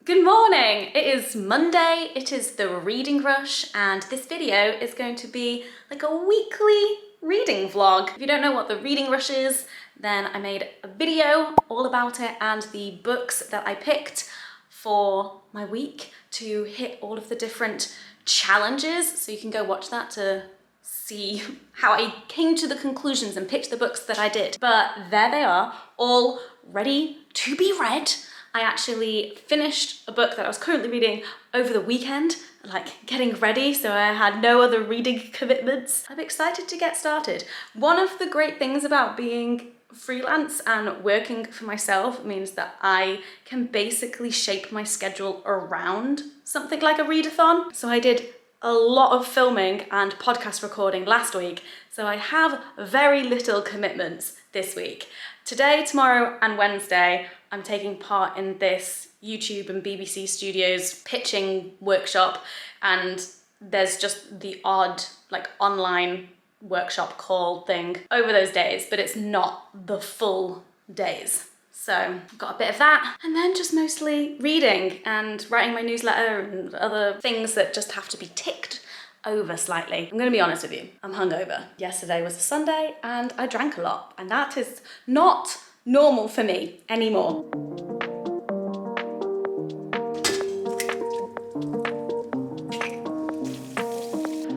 Good morning! It is Monday, it is the reading rush, and this video is going to be like a weekly reading vlog. If you don't know what the reading rush is, then I made a video all about it and the books that I picked for my week to hit all of the different challenges. So you can go watch that to see how I came to the conclusions and picked the books that I did. But there they are, all ready to be read. I actually finished a book that I was currently reading over the weekend, like getting ready, so I had no other reading commitments. I'm excited to get started. One of the great things about being freelance and working for myself means that I can basically shape my schedule around something like a readathon. So I did a lot of filming and podcast recording last week, so I have very little commitments this week. Today, tomorrow, and Wednesday, I'm taking part in this YouTube and BBC Studios pitching workshop, and there's just the odd like online workshop call thing over those days, but it's not the full days. So I've got a bit of that, and then just mostly reading and writing my newsletter and other things that just have to be ticked over slightly. I'm gonna be honest with you, I'm hungover. Yesterday was a Sunday and I drank a lot, and that is not normal for me anymore.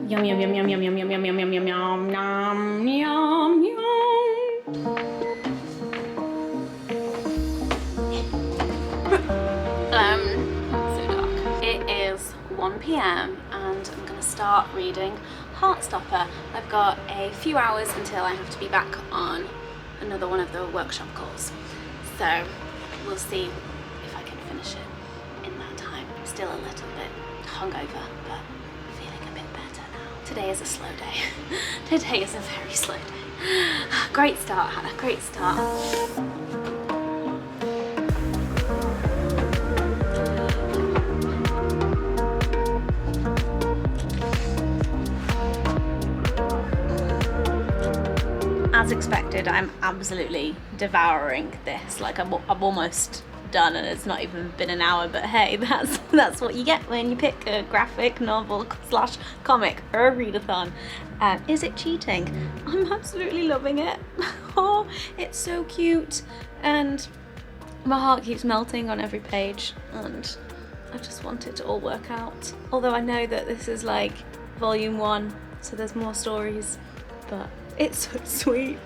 Yum yum yum yum yum yum yum yum yum yum yum yum yum yum. So dark. It is 1 p.m. and I'm gonna start reading Heartstopper. I've got a few hours until I have to be back on another one of the workshop calls. So we'll see if I can finish it in that time. Still a little bit hungover, but feeling a bit better now. Today is a slow day. Today is a very slow day. Great start, Hannah, great start. As expected, I'm absolutely devouring this. Like I'm almost done, and it's not even been an hour, but hey, that's what you get when you pick a graphic novel / comic for a readathon. Is it cheating? I'm absolutely loving it. Oh, it's so cute, and my heart keeps melting on every page, and I just want it to all work out. Although I know that this is like volume 1, so there's more stories, but it's so sweet.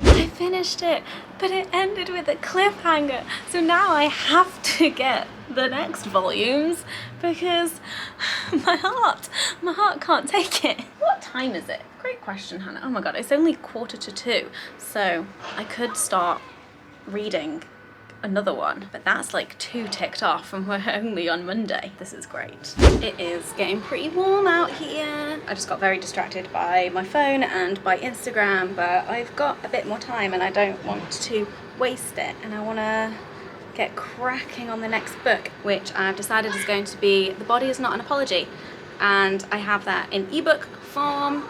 I finished it, but it ended with a cliffhanger. So now I have to get the next volumes because my heart can't take it. What time is it? Great question, Hannah. Oh my God, it's only 1:45. So I could start reading another one, but that's like 2 ticked off and we're only on Monday. This is great. It is getting pretty warm out here. I just got very distracted by my phone and by Instagram, but I've got a bit more time and I don't want to waste it, and I want to get cracking on the next book, which I've decided is going to be The Body Is Not an Apology, and I have that in ebook form.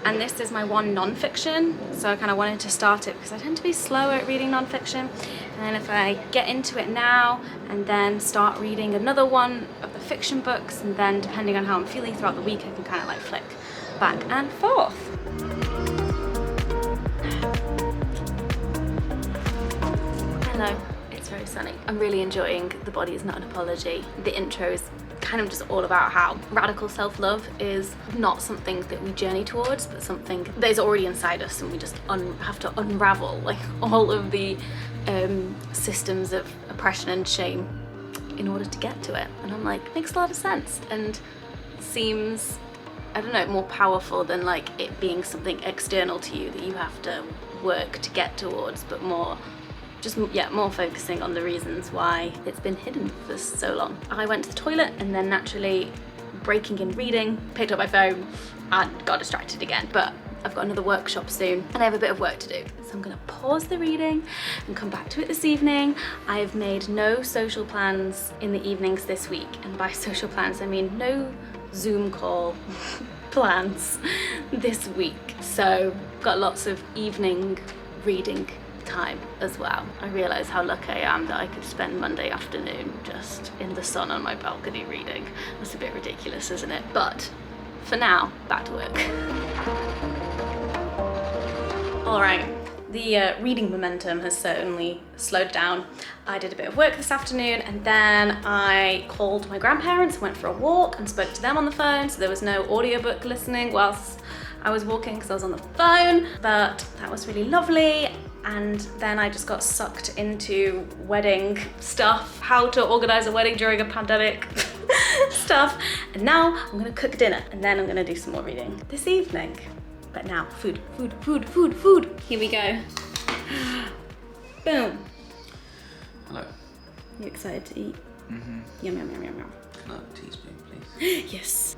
And this is my one non-fiction, so I kind of wanted to start it because I tend to be slower at reading non-fiction. And if I get into it now and then start reading another one of the fiction books, and then depending on how I'm feeling throughout the week, I can kind of like flick back and forth. Hello, it's very sunny. I'm really enjoying The Body Is Not an Apology. The intro is kind of just all about how radical self-love is not something that we journey towards, but something that is already inside us, and we just have to unravel like all of the systems of oppression and shame in order to get to it. And I'm like, makes a lot of sense and seems, I don't know, more powerful than like it being something external to you that you have to work to get towards, but more focusing on the reasons why it's been hidden for so long. I went to the toilet and then naturally breaking in reading, picked up my phone and got distracted again. But I've got another workshop soon and I have a bit of work to do. So I'm gonna pause the reading and come back to it this evening. I've made no social plans in the evenings this week. And by social plans, I mean no Zoom call plans this week. So got lots of evening reading time as well. I realise how lucky I am that I could spend Monday afternoon just in the sun on my balcony reading. That's a bit ridiculous, isn't it? But for now, back to work. All right. The reading momentum has certainly slowed down. I did a bit of work this afternoon and then I called my grandparents, went for a walk and spoke to them on the phone, so there was no audiobook listening whilst I was walking because I was on the phone, but that was really lovely. And then I just got sucked into wedding stuff, how to organise a wedding during a pandemic stuff. And now I'm gonna cook dinner and then I'm gonna do some more reading this evening. But now, food. Here we go. Boom. Hello. You excited to eat? Mm-hmm. Yum, yum, yum, yum, yum. Can I have a teaspoon, please? Yes.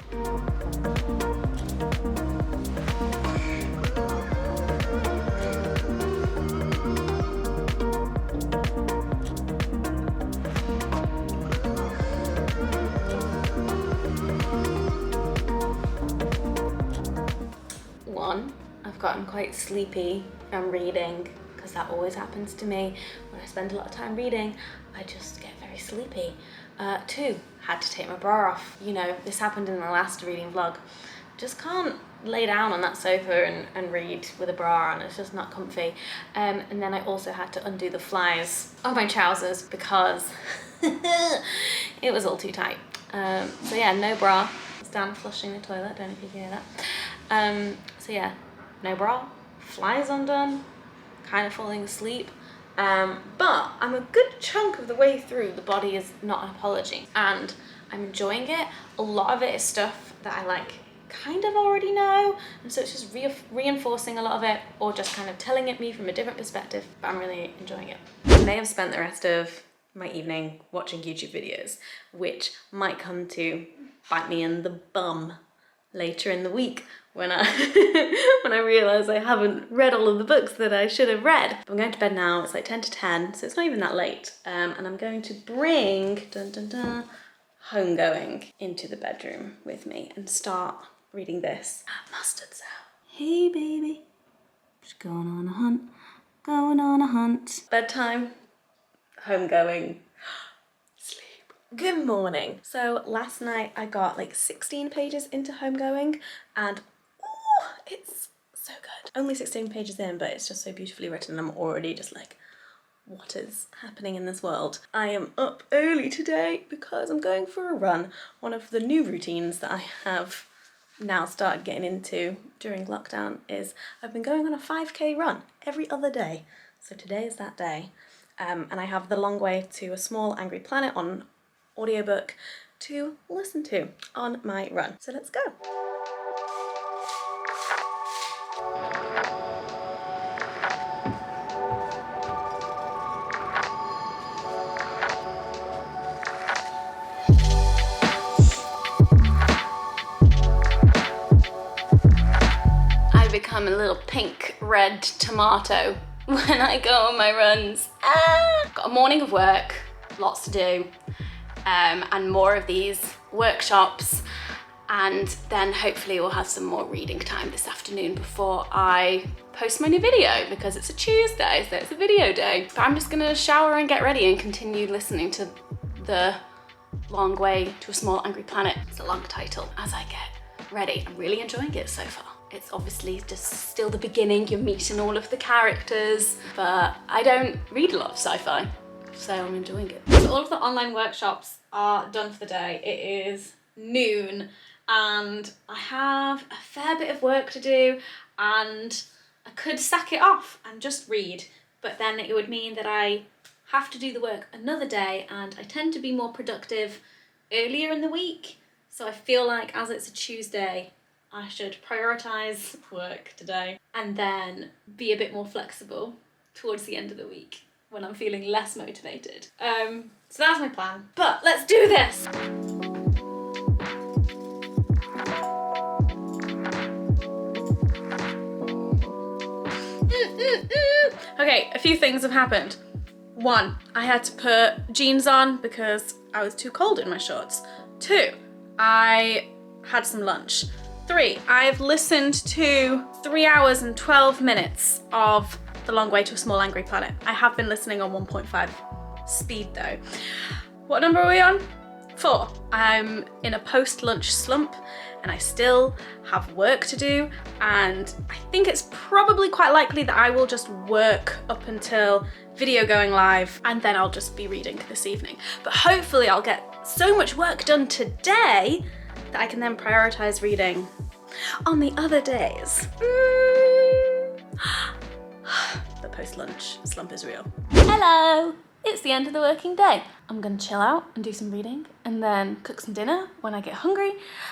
I've gotten quite sleepy from reading because that always happens to me. When I spend a lot of time reading, I just get very sleepy. 2, had to take my bra off. You know, this happened in the last reading vlog. Just can't lay down on that sofa and read with a bra on, it's just not comfy. And then I also had to undo the flies of my trousers because it was all too tight. So yeah, no bra. It's down flushing the toilet, don't know if you can hear that. So yeah, no bra, flies undone, kind of falling asleep. But I'm a good chunk of the way through The Body Is Not an Apology and I'm enjoying it. A lot of it is stuff that I like kind of already know, and so it's just reinforcing a lot of it or just kind of telling it me from a different perspective, but I'm really enjoying it. I may have spent the rest of my evening watching YouTube videos, which might come to bite me in the bum later in the week when I when I realise I haven't read all of the books that I should have read. I'm going to bed now, it's like 10 to 10, so it's not even that late. And I'm going to bring Homegoing into the bedroom with me and start reading this. Mustard sound. Hey baby, just going on a hunt. Bedtime, Homegoing, sleep. Good morning. So last night I got like 16 pages into Homegoing and it's so good. Only 16 pages in, but it's just so beautifully written. I'm already just like, what is happening in this world? I am up early today because I'm going for a run. One of the new routines that I have now started getting into during lockdown is I've been going on a 5k run every other day. So today is that day. And I have The Long Way to a Small Angry Planet on audiobook to listen to on my run. So let's go. Become a little pink red tomato when I go on my runs. Got a morning of work, lots to do, and more of these workshops, and then hopefully we'll have some more reading time this afternoon before I post my new video because it's a Tuesday, so it's a video day. But I'm just gonna shower and get ready and continue listening to The Long Way to a Small Angry Planet. It's a long title. As I get ready, I'm really enjoying it so far. It's obviously just still the beginning, you're meeting all of the characters, but I don't read a lot of sci-fi, so I'm enjoying it. So all of the online workshops are done for the day. It is noon and I have a fair bit of work to do and I could sack it off and just read, but then it would mean that I have to do the work another day and I tend to be more productive earlier in the week. So I feel like as it's a Tuesday, I should prioritise work today and then be a bit more flexible towards the end of the week when I'm feeling less motivated. So that's my plan, but let's do this! Okay, a few things have happened. 1, I had to put jeans on because I was too cold in my shorts. 2, I had some lunch. 3, I've listened to 3 hours and 12 minutes of The Long Way to a Small Angry Planet. I have been listening on 1.5 speed though. What number are we on? 4. I'm in a post-lunch slump and I still have work to do, and I think it's probably quite likely that I will just work up until video going live and then I'll just be reading this evening. But hopefully I'll get so much work done today that I can then prioritize reading on the other days. The post-lunch slump is real. Hello! It's the end of the working day. I'm gonna chill out and do some reading and then cook some dinner when I get hungry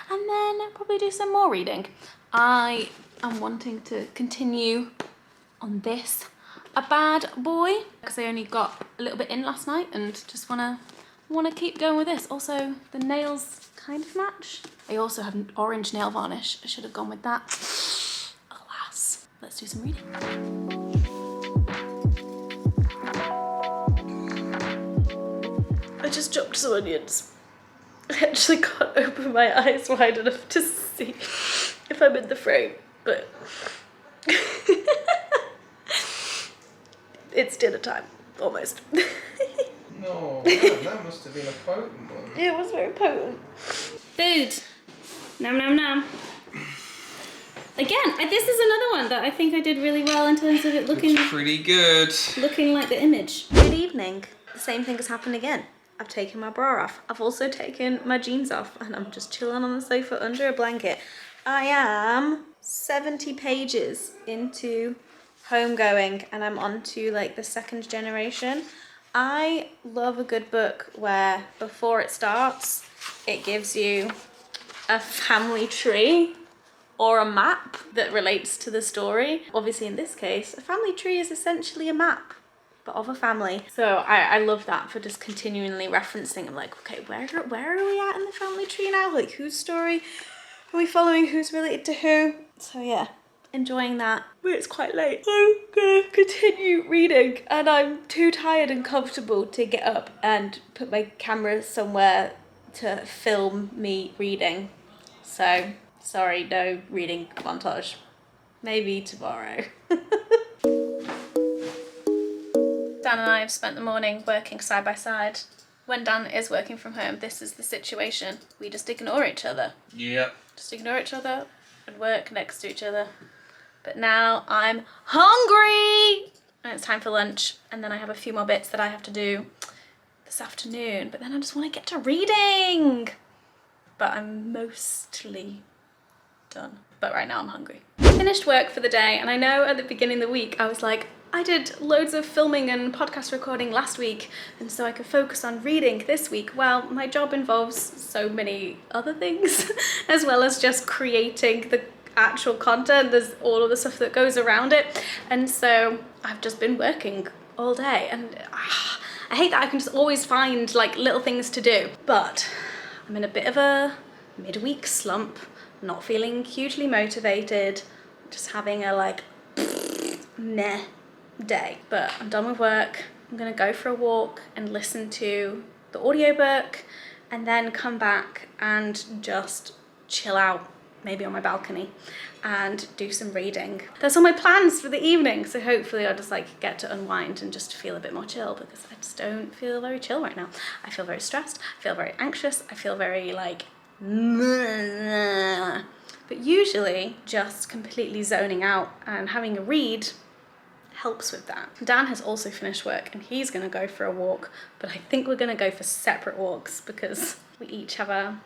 and then probably do some more reading. I am wanting to continue on this a bad boy because I only got a little bit in last night and just wanna keep going with this. Also, the nails kind of match. I also have an orange nail varnish. I should have gone with that. Alas, let's do some reading. I just chopped some onions. I actually can't open my eyes wide enough to see if I'm in the frame, but it's dinner time, almost. No, that must have been a potent one. It was very potent. Food. Nom nom nom. Again, this is another one that I think I did really well in terms of it looking... It's pretty good. Looking like the image. Good evening. The same thing has happened again. I've taken my bra off. I've also taken my jeans off and I'm just chilling on the sofa under a blanket. I am 70 pages into Homegoing and I'm on to like the second generation. I love a good book where before it starts, it gives you a family tree or a map that relates to the story. Obviously in this case, a family tree is essentially a map, but of a family. So I love that for just continually referencing. I'm like, okay, where are we at in the family tree now? Like, whose story are we following? Who's related to who? So yeah, enjoying that. But it's quite late. I'm gonna continue reading and I'm too tired and comfortable to get up and put my camera somewhere to film me reading. So sorry, no reading montage. Maybe tomorrow. Dan and I have spent the morning working side by side. When Dan is working from home, this is the situation. We just ignore each other. Yep. Just ignore each other and work next to each other. But now I'm hungry! And it's time for lunch. And then I have a few more bits that I have to do this afternoon. But then I just want to get to reading! But I'm mostly done. But right now I'm hungry. Finished work for the day, and I know at the beginning of the week I was like, I did loads of filming and podcast recording last week, and so I could focus on reading this week. Well, my job involves so many other things, as well as just creating the actual content. There's all of the stuff that goes around it, and so I've just been working all day, and I hate that I can just always find like little things to do. But I'm in a bit of a midweek slump, not feeling hugely motivated, just having a like meh day. But I'm done with work. I'm gonna go for a walk and listen to the audiobook and then come back and just chill out, maybe on my balcony, and do some reading. That's all my plans for the evening, so hopefully I'll just like get to unwind and just feel a bit more chill, because I just don't feel very chill right now. I feel very stressed, I feel very anxious, I feel very like but usually just completely zoning out and having a read helps with that. Dan has also finished work and he's gonna go for a walk, but I think we're gonna go for separate walks because we each have our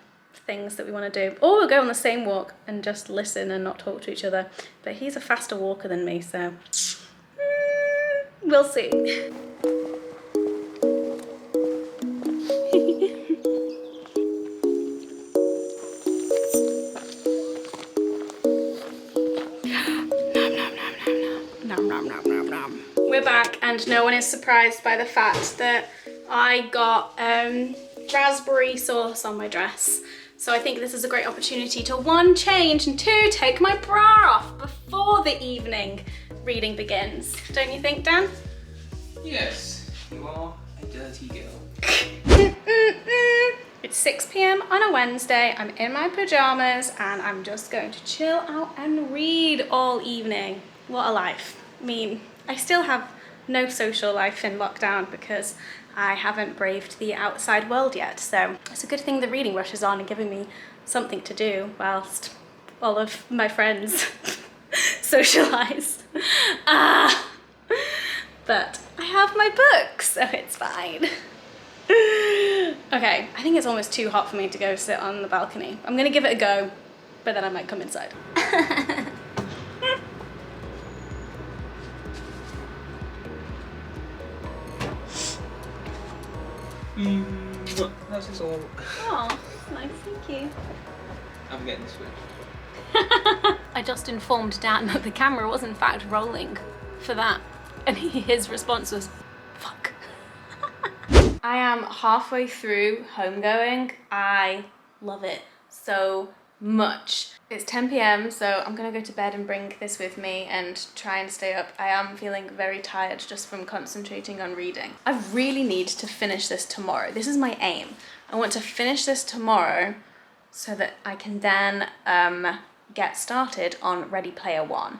things that we want to do. Or we'll go on the same walk and just listen and not talk to each other. But he's a faster walker than me, so we'll see. We're back and no one is surprised by the fact that I got raspberry sauce on my dress. So I think this is a great opportunity to 1, change, and 2, take my bra off before the evening reading begins. Don't you think, Dan? Yes, you are a dirty girl. It's 6 p.m. on a Wednesday. I'm in my pajamas and I'm just going to chill out and read all evening. What a life. I mean, I still have no social life in lockdown because I haven't braved the outside world yet. So it's a good thing the reading rush is on and giving me something to do whilst all of my friends socialise. But I have my book, so it's fine. Okay, I think it's almost too hot for me to go sit on the balcony. I'm gonna give it a go, but then I might come inside. How's this all? Oh, that's nice, thank you. I'm getting switched. I just informed Dan that the camera was in fact rolling for that, and his response was, fuck. I am halfway through Homegoing. I love it so much. It's 10 p.m, so I'm gonna go to bed and bring this with me and try and stay up. I am feeling very tired just from concentrating on reading. I really need to finish this tomorrow. This is my aim. I want to finish this tomorrow so that I can then get started on Ready Player One.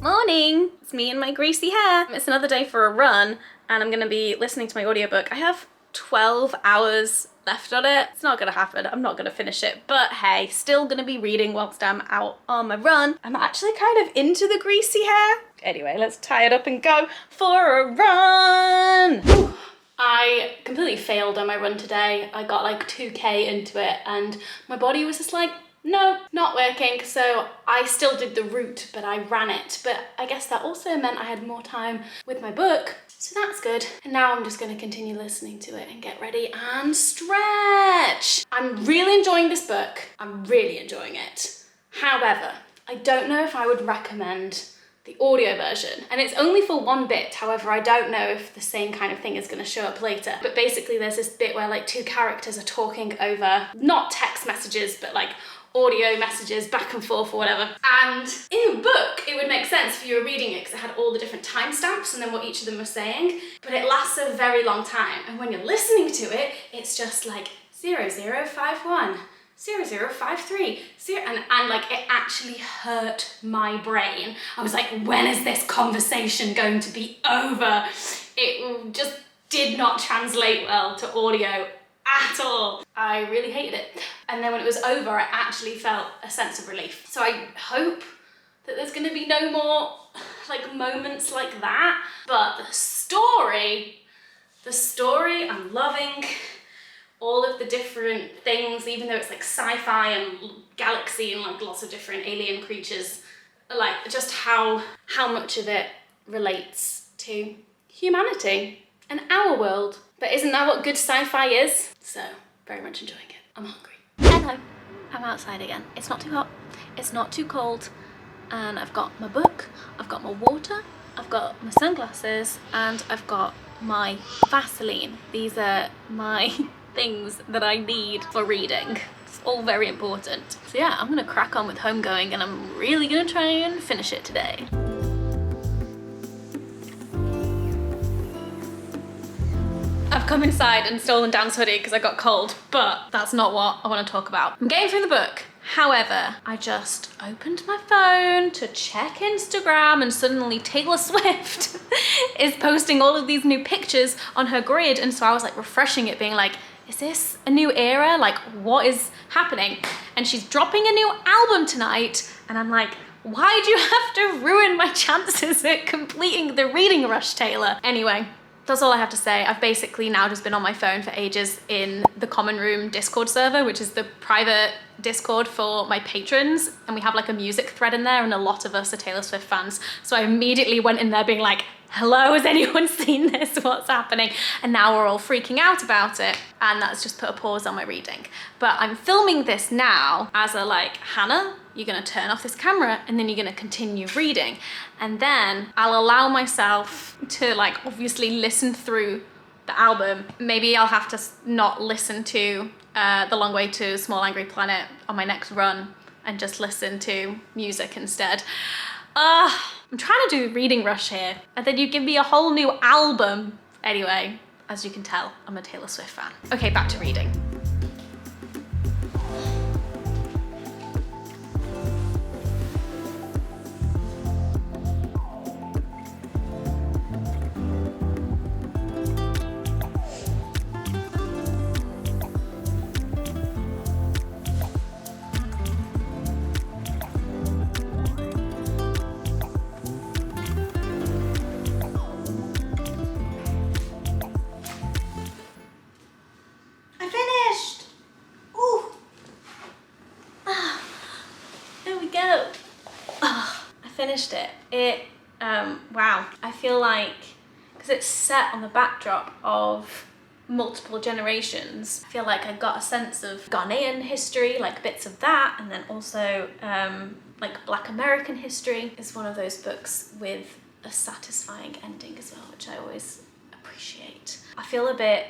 Morning! It's me and my greasy hair. It's another day for a run and I'm gonna be listening to my audiobook. I have 12 hours left on it. It's not gonna happen. I'm not gonna finish it, but hey, still gonna be reading whilst I'm out on my run. I'm actually kind of into the greasy hair. Anyway, let's tie it up and go for a run. Whew. I completely failed on my run today. I got like 2K into it and my body was just like, no, not working. So I still did the route, but I ran it. But I guess that also meant I had more time with my book. So that's good. And now I'm just gonna continue listening to it and get ready and stretch. I'm really enjoying this book. I'm really enjoying it. However, I don't know if I would recommend the audio version. And it's only for one bit. However, I don't know if the same kind of thing is gonna show up later. But basically there's this bit where like two characters are talking over, not text messages, but like audio messages back and forth or whatever. And in the book, it would make sense if you were reading it because it had all the different timestamps and then what each of them was saying, but it lasts a very long time. And when you're listening to it, it's just like 0051, 0053, and like it actually hurt my brain. I was like, when is this conversation going to be over? It just did not translate well to audio at all. I really hated it. And then when it was over, I actually felt a sense of relief. So I hope that there's gonna be no more like moments like that. But the story, I'm loving all of the different things, even though it's like sci-fi and galaxy and like lots of different alien creatures, like just how much of it relates to humanity and our world. But isn't that what good sci-fi is? So, very much enjoying it. I'm hungry. Hello, I'm outside again. It's not too hot, it's not too cold, and I've got my book, I've got my water, I've got my sunglasses, and I've got my Vaseline. These are my things that I need for reading. It's all very important. So yeah, I'm gonna crack on with Homegoing and I'm really gonna try and finish it today. I've come inside and stolen Dan's hoodie because I got cold, but that's not what I want to talk about. I'm getting through the book. However, I just opened my phone to check Instagram and suddenly Taylor Swift is posting all of these new pictures on her grid. And so I was like refreshing it, being like, is this a new era? Like, what is happening? And she's dropping a new album tonight. And I'm like, why'd you have to ruin my chances at completing the reading rush, Taylor? Anyway, that's all I have to say. I've basically now just been on my phone for ages in the Common Room Discord server, which is the private Discord for my patrons. And we have like a music thread in there and a lot of us are Taylor Swift fans. So I immediately went in there being like, hello, has anyone seen this? What's happening? And now we're all freaking out about it. And that's just put a pause on my reading. But I'm filming this now as a like, Hannah, you're gonna turn off this camera and then you're gonna continue reading. And then I'll allow myself to like obviously listen through the album. Maybe I'll have to not listen to The Long Way to Small Angry Planet on my next run and just listen to music instead. I'm trying to do reading rush here and then you give me a whole new album. Anyway, as you can tell, I'm a Taylor Swift fan. Okay, back to reading. finished it. Wow. I feel like, because it's set on the backdrop of multiple generations, I feel like I got a sense of Ghanaian history, like bits of that, and then also like Black American history. It's one of those books with a satisfying ending as well, which I always appreciate. I feel a bit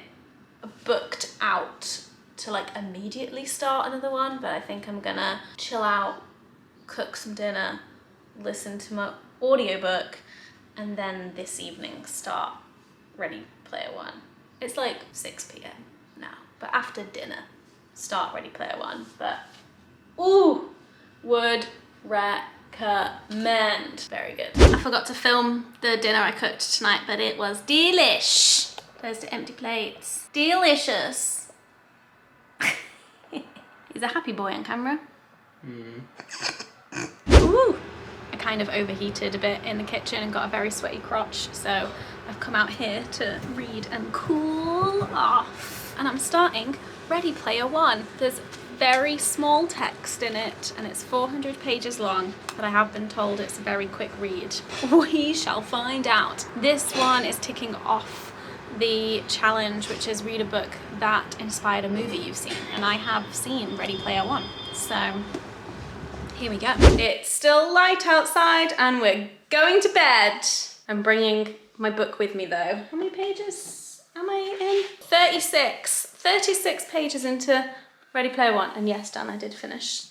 booked out to like immediately start another one, but I think I'm gonna chill out, cook some dinner, listen to my audiobook, and then this evening start Ready Player One. It's like 6 p.m. now, but after dinner, start Ready Player One. But, ooh, would recommend. Very good. I forgot to film the dinner I cooked tonight, but it was delish. There's the empty plates. Delicious. He's a happy boy on camera. Ooh. I kind of overheated a bit in the kitchen and got a very sweaty crotch, so I've come out here to read and cool off. And I'm starting Ready Player One. There's very small text in it and it's 400 pages long, but I have been told it's a very quick read. We shall find out. This one is ticking off the challenge, which is read a book that inspired a movie you've seen, and I have seen Ready Player One, so here we go. It's still light outside and we're going to bed. I'm bringing my book with me though. How many pages am I in? 36 pages into Ready Player One, and yes, Dan, I did finish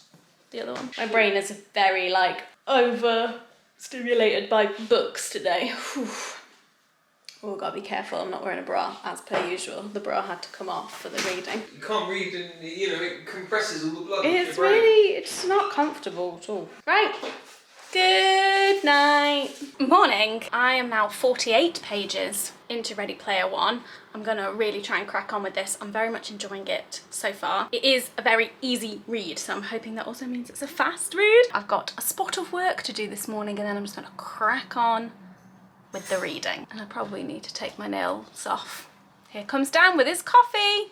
the other one. My brain is very like overstimulated by books today. Whew. Oh, gotta be careful, I'm not wearing a bra, as per usual. The bra had to come off for the reading. You can't read and, you know, it compresses all the blood. It's really, it's not comfortable at all. Right, good night. Morning. I am now 48 pages into Ready Player One. I'm gonna really try and crack on with this. I'm very much enjoying it so far. It is a very easy read, so I'm hoping that also means it's a fast read. I've got a spot of work to do this morning, and then I'm just gonna crack on with the reading. And I probably need to take my nails off. Here comes Dan with his coffee.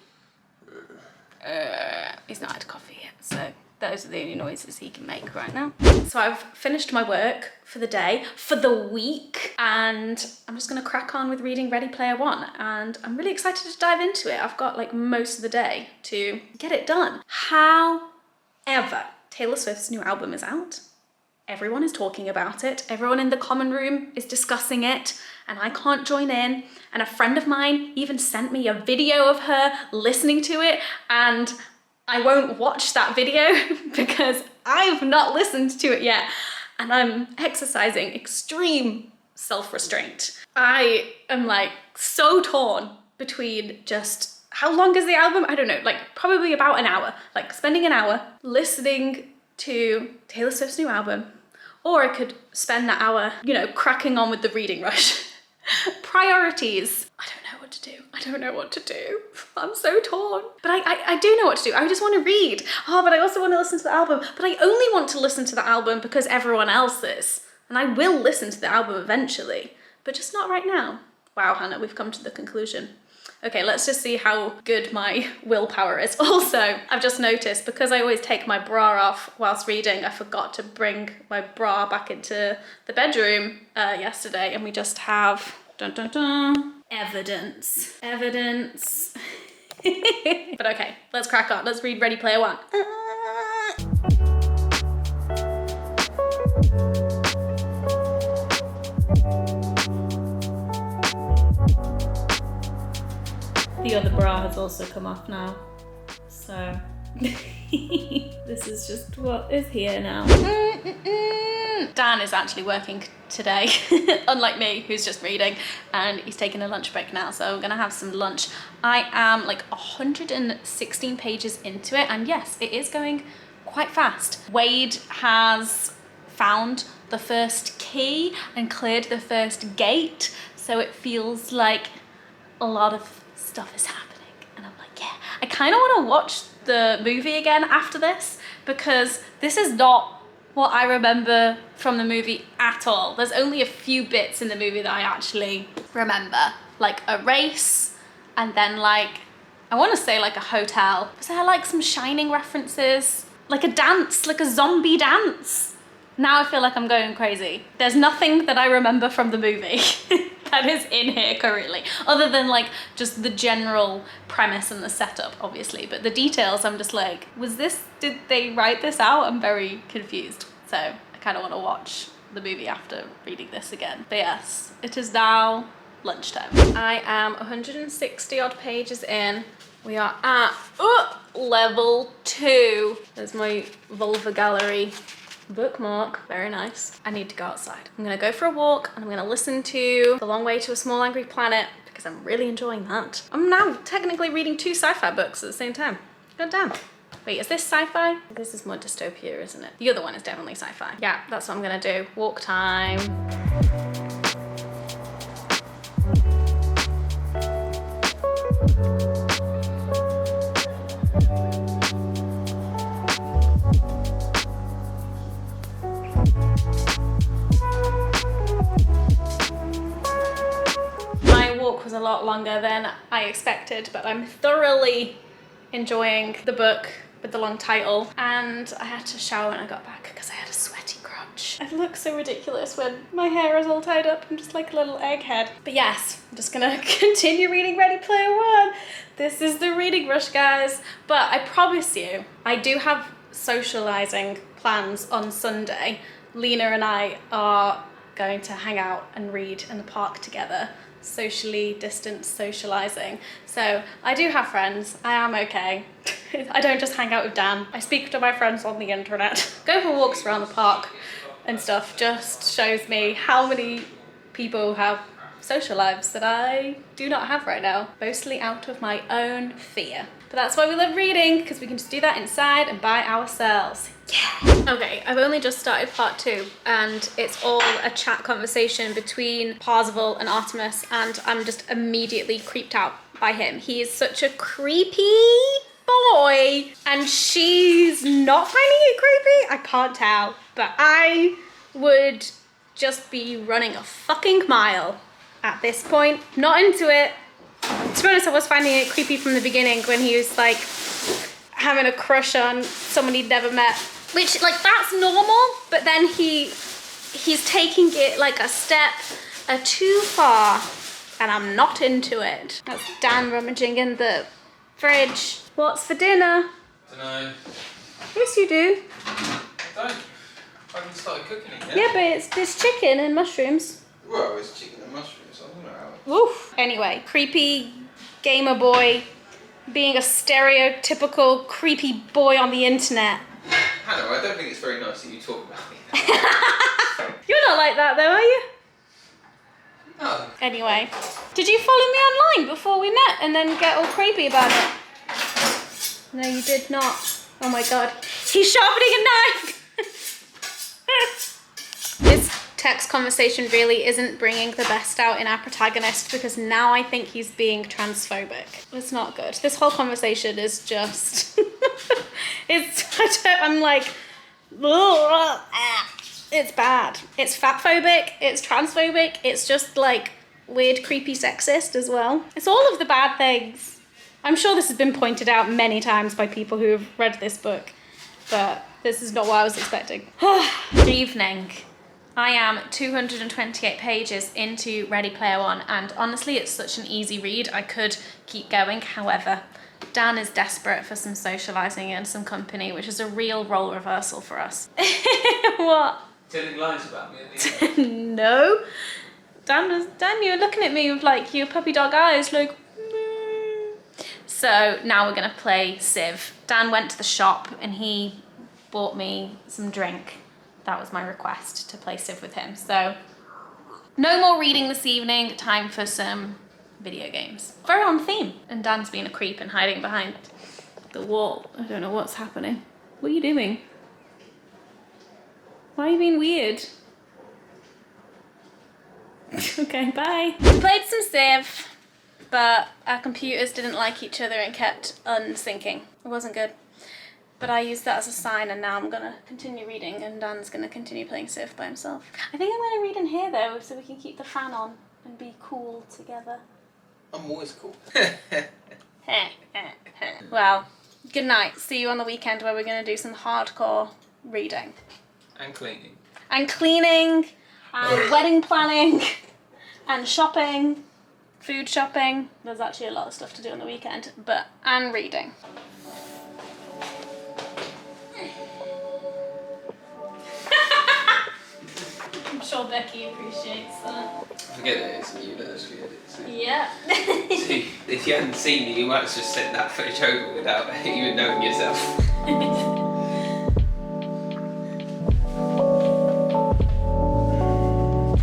He's not had coffee yet, so those are the only noises he can make right now. So I've finished my work for the day, for the week, and I'm just gonna crack on with reading Ready Player One, and I'm really excited to dive into it. I've got like most of the day to get it done. However, Taylor Swift's new album is out. Everyone is talking about it. Everyone in the common room is discussing it, and I can't join in. And a friend of mine even sent me a video of her listening to it, and I won't watch that video because I've not listened to it yet. And I'm exercising extreme self-restraint. I am like so torn between just, how long is the album? I don't know, like probably about an hour. Like spending an hour listening to Taylor Swift's new album, or I could spend that hour, you know, cracking on with the reading rush. Priorities. I don't know what to do. I don't know what to do. I'm so torn. But I do know what to do. I just want to read. Oh, but I also want to listen to the album. But I only want to listen to the album because everyone else is. And I will listen to the album eventually, but just not right now. Wow, Hannah, we've come to the conclusion. Okay, let's just see how good my willpower is. Also, I've just noticed, because I always take my bra off whilst reading, I forgot to bring my bra back into the bedroom yesterday, and we just have, dun dun dun, evidence. Evidence. But okay, let's crack on. Let's read Ready Player One. The other bra has also come off now, so this is just what is here now. Dan is actually working today, unlike me, who's just reading, and he's taking a lunch break now, so we're gonna have some lunch. I am like 116 pages into it, and yes, it is going quite fast. Wade has found the first key and cleared the first gate, so it feels like a lot of stuff is happening, and I'm like, yeah. I kind of want to watch the movie again after this, because this is not what I remember from the movie at all. There's only a few bits in the movie that I actually remember, like a race, and then like, I want to say like a hotel. Was there like some Shining references? Like a dance, like a zombie dance? Now I feel like I'm going crazy. There's nothing that I remember from the movie that is in here currently, other than like just the general premise and the setup, obviously. But the details, I'm just like, did they write this out? I'm very confused. So I kind of want to watch the movie after reading this again. But yes, it is now lunchtime. I am 160 odd pages in. We are at level 2. There's my vulva gallery bookmark. Very nice. I need to go outside. I'm gonna go for a walk and I'm gonna listen to The Long Way to a Small Angry Planet because I'm really enjoying that. I'm now technically reading 2 sci-fi books at the same time. God damn. Wait, is this sci-fi? This is more dystopia, isn't it? The other one is definitely sci-fi. Yeah, that's what I'm gonna do. Walk time. Was a lot longer than I expected, but I'm thoroughly enjoying the book with the long title. And I had to shower when I got back because I had a sweaty crotch. I look so ridiculous when my hair is all tied up. I'm just like a little egghead. But yes, I'm just gonna continue reading Ready Player One. This is the reading rush, guys. But I promise you, I do have socializing plans on Sunday. Lena and I are going to hang out and read in the park together. Socially distanced socializing. So I do have friends. I am okay. I don't just hang out with Dan. I speak to my friends on the internet. Go for walks around the park and stuff just shows me how many people have social lives that I do not have right now, mostly out of my own fear. But that's why we love reading, because we can just do that inside and by ourselves. Yeah. Okay, I've only just started part 2 and it's all a chat conversation between Parzival and Artemis, and I'm just immediately creeped out by him. He is such a creepy boy and she's not finding it creepy. I can't tell, but I would just be running a fucking mile at this point. Not into it. To be honest, I was finding it creepy from the beginning when he was like having a crush on someone he'd never met, which like that's normal, but then he's taking it like a step too far and I'm not into it. That's Dan rummaging in the fridge. What's for dinner? Dunno. Yes you do. I don't. I haven't started cooking it yet. Yeah, but it's chicken and mushrooms. Well, it's chicken and mushrooms. I don't know how. Woof. Anyway, creepy gamer boy being a stereotypical creepy boy on the internet. Hannah, I don't think it's very nice that you talk about me that way. You're not like that though, are you? No. Anyway, did you follow me online before we met and then get all creepy about it? No, you did not. Oh my god. He's sharpening a knife! This text conversation really isn't bringing the best out in our protagonist because now I think he's being transphobic. It's not good. This whole conversation is just... I'm like... It's bad. It's fatphobic, it's transphobic, it's just like weird, creepy sexist as well. It's all of the bad things. I'm sure this has been pointed out many times by people who have read this book, but this is not what I was expecting. Good evening. I am 228 pages into Ready Player One, and honestly, it's such an easy read. I could keep going. However, Dan is desperate for some socializing and some company, which is a real role reversal for us. What? Telling lies about me at the end. No. Dan, you're looking at me with like your puppy dog eyes, like. So now we're gonna play Civ. Dan went to the shop and he bought me some drink. That was my request, to play Civ with him. So no more reading this evening, time for some video games. Very on theme. And Dan's being a creep and hiding behind the wall. I don't know what's happening. What are you doing? Why are you being weird? Okay, bye. We played some Civ, but our computers didn't like each other and kept unsyncing. It wasn't good. But I used that as a sign, and now I'm gonna continue reading and Dan's gonna continue playing Civ by himself. I think I'm gonna read in here though, so we can keep the fan on and be cool together. I'm always cool. Well, good night. See you on the weekend where we're gonna do some hardcore reading. And cleaning. and cleaning and wedding planning and shopping, food shopping. There's actually a lot of stuff to do on the weekend, and reading. I'm sure Becky appreciates that. Forget it, it's you that actually edits it. Yeah. See, if you hadn't seen it, you might have just sent that footage over without even knowing yourself.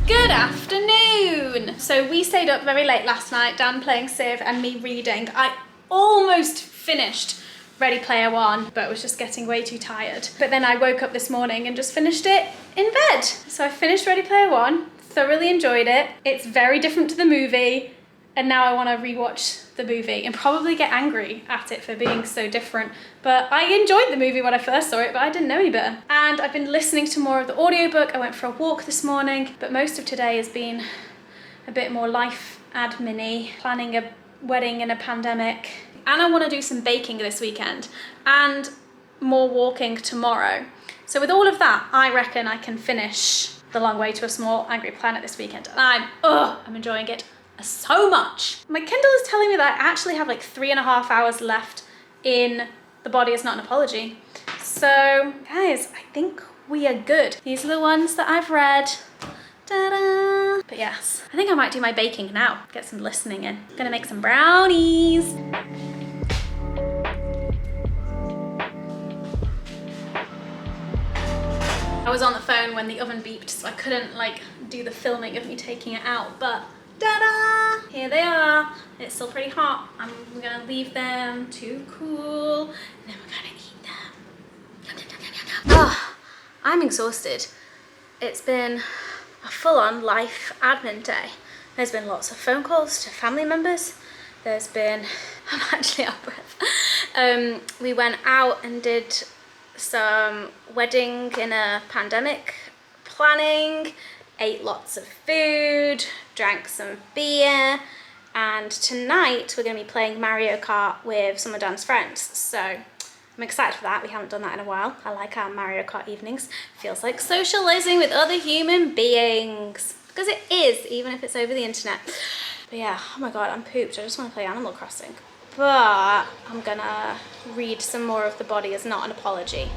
Good afternoon! So we stayed up very late last night, Dan playing Civ and me reading. I almost finished Ready Player One, but was just getting way too tired. But then I woke up this morning and just finished it in bed. So I finished Ready Player One, thoroughly enjoyed it. It's very different to the movie, and now I want to rewatch the movie and probably get angry at it for being so different. But I enjoyed the movie when I first saw it, but I didn't know any better. And I've been listening to more of the audiobook. I went for a walk this morning, but most of today has been a bit more life admin-y, planning a wedding in a pandemic. And I want to do some baking this weekend and more walking tomorrow. So with all of that, I reckon I can finish The Long Way to a Small Angry Planet this weekend. And I'm enjoying it so much. My Kindle is telling me that I actually have like 3.5 hours left in The Body Is Not an Apology. So guys, I think we are good. These are the ones that I've read. Ta-da! But yes, I think I might do my baking now. Get some listening in. Gonna make some brownies. I was on the phone when the oven beeped, so I couldn't like do the filming of me taking it out, but ta-da! Here they are. It's still pretty hot. We're gonna leave them to cool, and then we're gonna eat them. Oh, I'm exhausted. It's been a full-on life admin day. There's been lots of phone calls to family members. There's been, I'm actually out of breath. We went out and did some wedding in a pandemic planning, ate lots of food, drank some beer, and tonight we're going to be playing Mario Kart with some of Dan's friends. So I'm excited for that. We haven't done that in a while. I like our Mario Kart evenings. Feels like socializing with other human beings. Because it is, even if it's over the internet. But yeah, oh my god, I'm pooped. I just want to play Animal Crossing. But I'm gonna read some more of The Body Is Not an Apology.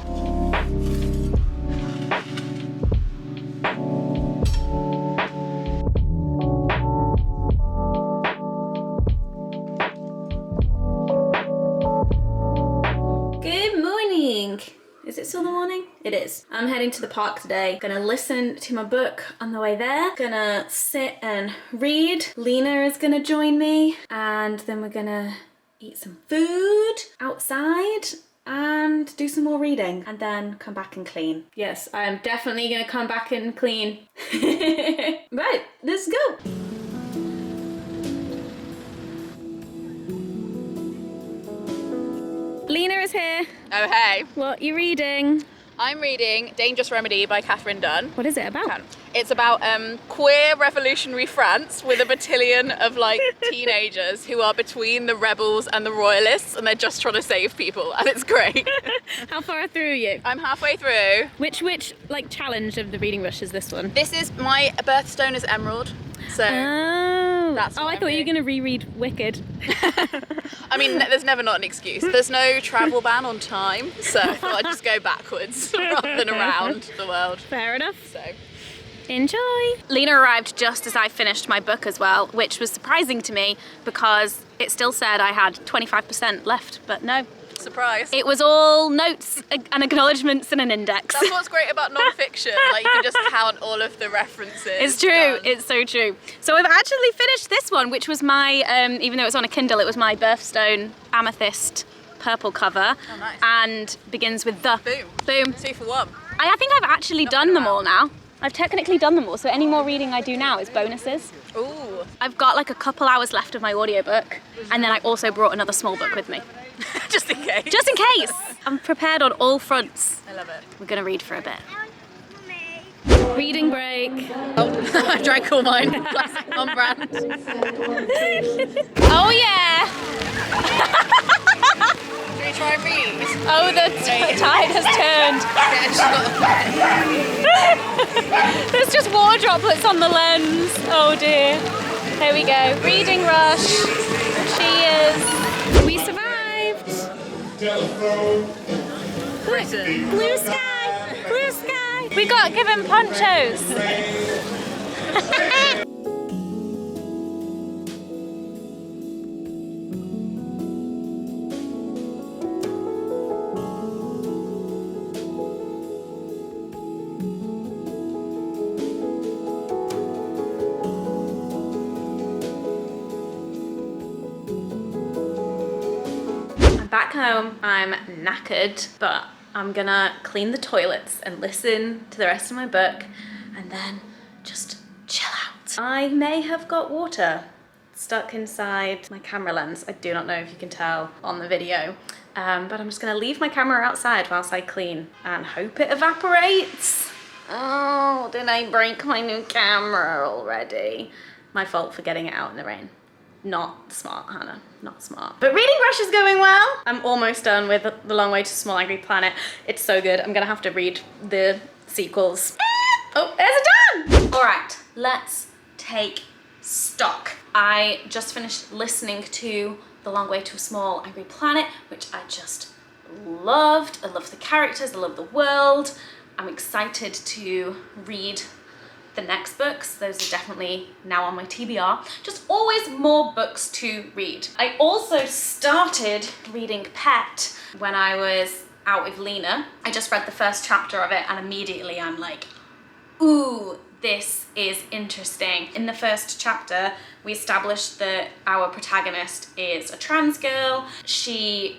Good morning. Is it still the morning? It is. I'm heading to the park today. Gonna listen to my book on the way there. Gonna sit and read. Lena is gonna join me. And then we're gonna eat some food outside and do some more reading and then come back and clean. Yes, I am definitely gonna come back and clean. Right, let's go. Lena is here. Oh, hey. What are you reading? I'm reading Dangerous Remedy by Catherine Dunn. What is it about? It's about queer revolutionary France with a battalion of like teenagers who are between the rebels and the royalists, and they're just trying to save people, and it's great. How far through are you? I'm halfway through. Which like challenge of the reading rush is this one? This is my birthstone is Emerald, so that's what I I'm thought you were reading. going to reread Wicked. I mean, there's never not an excuse. There's no travel ban on time, so I thought I'd just go backwards rather than around the world. Fair enough. So. Enjoy. Lena arrived just as I finished my book as well, which was surprising to me because it still said I had 25% left, but no. Surprise. It was all notes and acknowledgements and an index. That's what's great about non-fiction. Like you can just count all of the references. It's true. Done. It's so true. So I've actually finished this one, which was my, even though it's on a Kindle, it was my birthstone amethyst purple cover. Oh, nice. And begins with the. Boom. Boom. 2 for 1. I think I've actually done them all now. I've technically done them all, so any more reading I do now is bonuses. Ooh. I've got like a couple hours left of my audiobook, and then I also brought another small book with me. Just in case. Just in case! I'm prepared on all fronts. I love it. We're gonna read for a bit. Reading break. Oh, I drank all mine. Classic on brand. Oh yeah! Should we try and read. Oh, the tide has turned. There's just water droplets on the lens. Oh dear. Here we go. Reading rush. Cheers. We survived. Britain. Blue sky. Blue sky. We got given ponchos. Back home, I'm knackered, but I'm gonna clean the toilets and listen to the rest of my book and then just chill out. I may have got water stuck inside my camera lens. I do not know if you can tell on the video, but I'm just gonna leave my camera outside whilst I clean and hope it evaporates. Oh, did I break my new camera already? My fault for getting it out in the rain. Not smart, Hannah, not smart. But reading rush is going well. I'm almost done with The Long Way to Small Angry Planet. It's so good. I'm gonna have to read the sequels. Oh, there's a done! All right, let's take stock. I just finished listening to The Long Way to a Small Angry Planet, which I just loved. I love the characters, I love the world. I'm excited to read the next books. Those are definitely now on my TBR. Just always more books to read. I also started reading Pet when I was out with Lena. I just read the first chapter of it and immediately I'm like, ooh, this is interesting. In the first chapter, we established that our protagonist is a trans girl. She,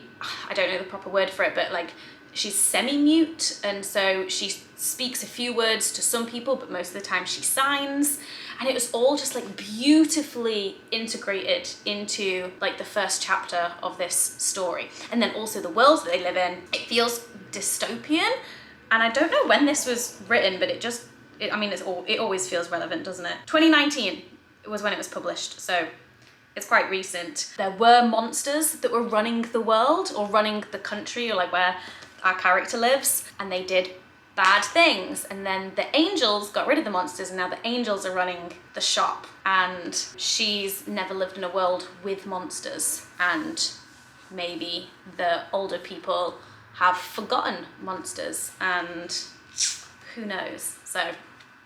I don't know the proper word for it, but like, she's semi-mute, and so she speaks a few words to some people, but most of the time she signs. And it was all just like beautifully integrated into like the first chapter of this story. And then also the world that they live in, it feels dystopian. And I don't know when this was written, but it always feels relevant, doesn't it? 2019 was when it was published, so it's quite recent. There were monsters that were running the world or running the country, or like where our character lives, and they did bad things, and then the angels got rid of the monsters, and now the angels are running the shop, and she's never lived in a world with monsters, and maybe the older people have forgotten monsters, and who knows. So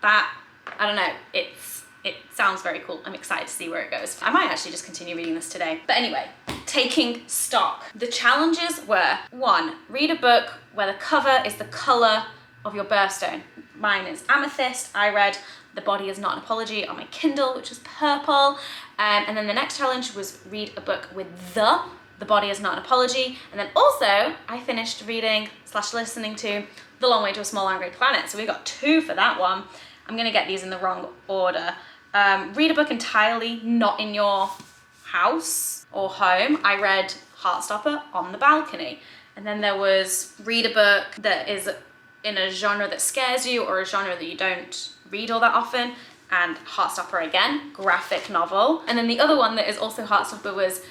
that, I don't know, it sounds very cool. I'm excited to see where it goes. I might actually just continue reading this today. But anyway, taking stock. The challenges were, 1, read a book where the cover is the color of your birthstone. Mine is amethyst. I read The Body Is Not an Apology on my Kindle, which was purple. And then the next challenge was read a book with The Body Is Not an Apology. And then also I finished reading / listening to The Long Way to a Small Angry Planet. So we got 2 for that one. I'm gonna get these in the wrong order. Read a book entirely not in your house or home. I read Heartstopper on the balcony. And then there was read a book that is in a genre that scares you or a genre that you don't read all that often, and Heartstopper again, graphic novel. And then the other one that is also Heartstopper was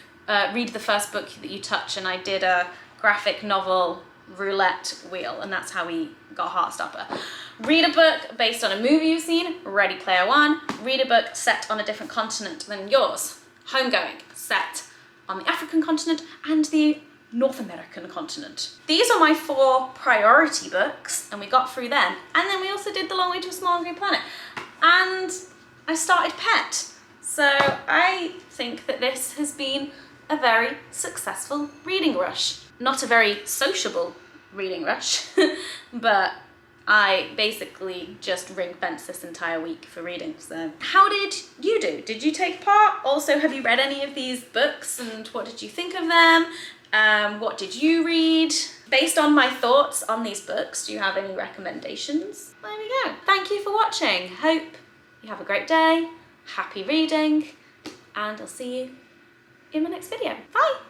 read the first book that you touch, and I did a graphic novel roulette wheel, and that's how we got Heartstopper. Read a book based on a movie you've seen, Ready Player One. Read a book set on a different continent than yours, Homegoing, set on the African continent and the North American continent. These are my 4 priority books, and we got through them. And then we also did The Long Way to a Small Angry Planet. And I started Pet. So I think that this has been a very successful reading rush. Not a very sociable reading rush, but I basically just ring-fenced this entire week for reading. So how did you do? Did you take part? Also, have you read any of these books, and what did you think of them? What did you read? Based on my thoughts on these books, do you have any recommendations? There we go. Thank you for watching. Hope you have a great day, happy reading, and I'll see you in my next video. Bye!